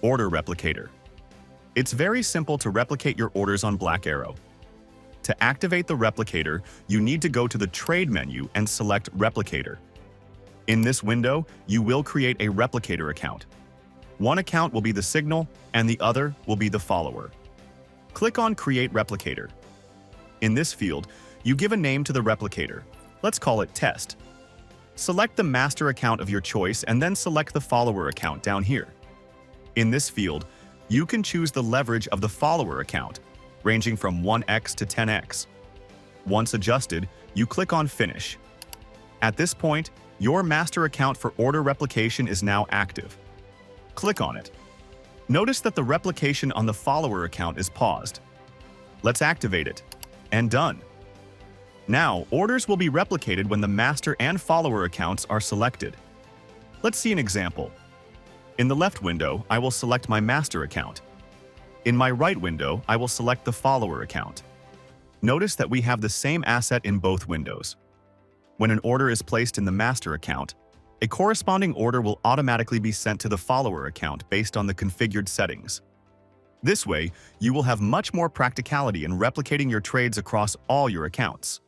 Order Replicator. It's very simple to replicate your orders on Black Arrow. To activate the replicator, you need to go to the Trade menu and select Replicator. In this window, you will create a replicator account. One account will be the signal, and the other will be the follower. Click on Create Replicator. In this field, you give a name to the replicator. Let's call it Test. Select the master account of your choice and then select the follower account down here. In this field, you can choose the leverage of the follower account, ranging from 1x to 10x. Once adjusted, you click on Finish. At this point, your master account for order replication is now active. Click on it. Notice that the replication on the follower account is paused. Let's activate it. And done. Now, orders will be replicated when the master and follower accounts are selected. Let's see an example. In the left window, I will select my master account. In my right window, I will select the follower account. Notice that we have the same asset in both windows. When an order is placed in the master account, a corresponding order will automatically be sent to the follower account based on the configured settings. This way, you will have much more practicality in replicating your trades across all your accounts.